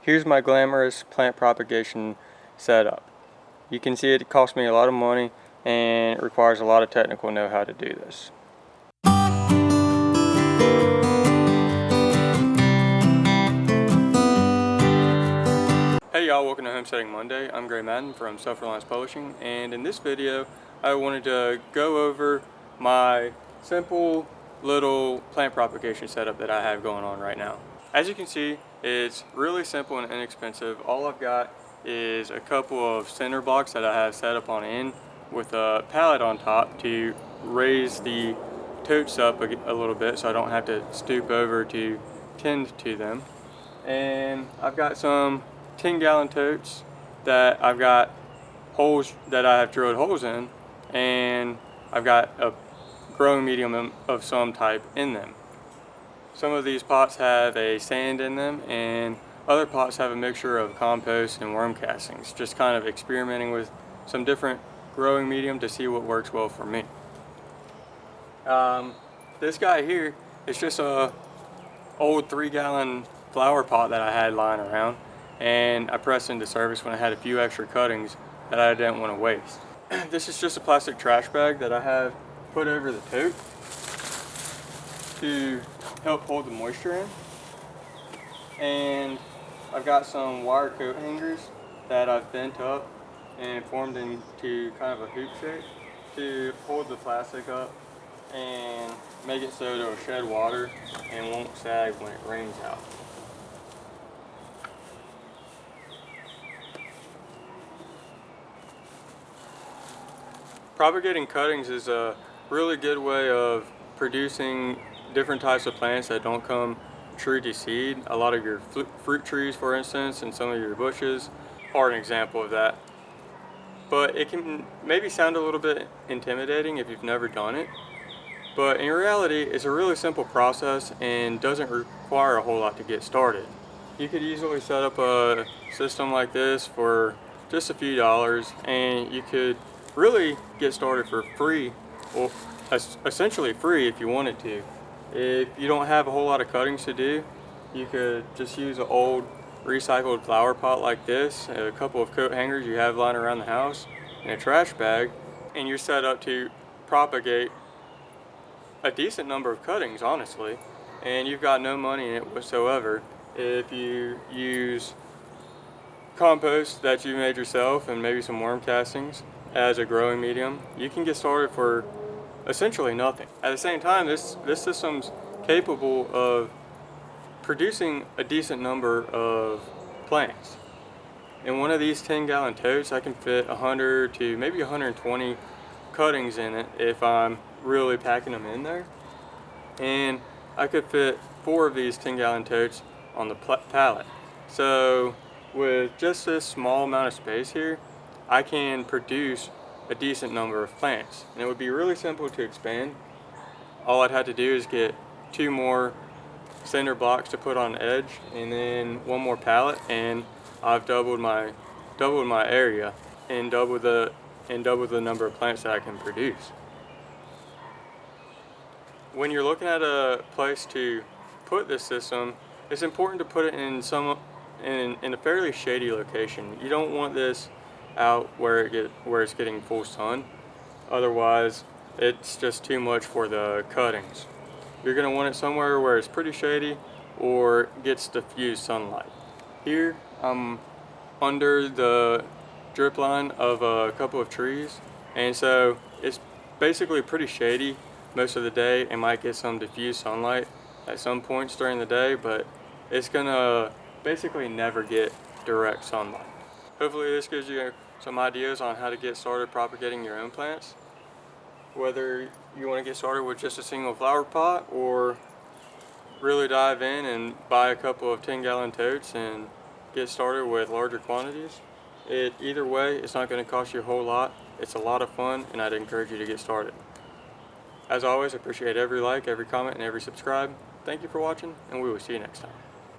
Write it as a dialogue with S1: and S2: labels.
S1: here's my glamorous plant propagation setup. You can see it cost me a lot of money and it requires a lot of technical know-how to do this. Hey y'all, welcome to Homesteading Monday. I'm Gray Madden from Self-Reliance Publishing, and in this video I wanted to go over my simple little plant propagation setup that I have going on right now. As you can see, it's really simple and inexpensive. All I've got is a couple of center blocks that I have set up on end with a pallet on top to raise the totes up a little bit so I don't have to stoop over to tend to them. And I've got some 10-gallon totes that I've got holes that I have drilled holes in, and I've got a growing medium of some type in them. Some of these pots have a sand in them, and other pots have a mixture of compost and worm castings, just kind of experimenting with some different growing medium to see what works well for me. This guy here is just a old 3-gallon flower pot that I had lying around, and I pressed into service when I had a few extra cuttings that I didn't want to waste. This is just a plastic trash bag that I have put over the tote to help hold the moisture in. And I've got some wire coat hangers that I've bent up and formed into kind of a hoop shape to hold the plastic up and make it so it'll shed water and won't sag when it rains out. Propagating cuttings is a really good way of producing different types of plants that don't come tree to seed. A lot of your fruit trees, for instance, and some of your bushes are an example of that. But it can maybe sound a little bit intimidating if you've never done it. But in reality, it's a really simple process and doesn't require a whole lot to get started. You could easily set up a system like this for just a few dollars, and you could really get started for free, or essentially free if you wanted to. If you don't have a whole lot of cuttings to do, you could just use an old recycled flower pot like this, a couple of coat hangers you have lying around the house, and a trash bag, and you're set up to propagate a decent number of cuttings, honestly, and you've got no money in it whatsoever. If you use compost that you made yourself and maybe some worm castings as a growing medium, you can get started for essentially nothing. At the same time, this system's capable of producing a decent number of plants. In one of these 10-gallon totes, I can fit 100 to maybe 120 cuttings in it if I'm really packing them in there. And I could fit 4 of these 10-gallon totes on the pallet. So with just this small amount of space here, I can produce a decent number of plants. And it would be really simple to expand. All I'd have to do is get 2 more center blocks to put on edge, and then 1 more pallet, and I've doubled my area and doubled the number of plants that I can produce. When you're looking at a place to put this system, it's important to put it in a fairly shady location. You don't want this out where it's getting full sun. Otherwise, it's just too much for the cuttings. You're going to want it somewhere where it's pretty shady or gets diffused sunlight. Here, I'm under the drip line of a couple of trees, and so it's basically pretty shady most of the day and might get some diffused sunlight at some points during the day, but it's gonna basically never get direct sunlight. Hopefully this gives you some ideas on how to get started propagating your own plants. Whether you want to get started with just a single flower pot or really dive in and buy a couple of 10-gallon totes and get started with larger quantities. Either way, it's not going to cost you a whole lot. It's a lot of fun, and I'd encourage you to get started. As always, I appreciate every like, every comment, and every subscribe. Thank you for watching, and we will see you next time.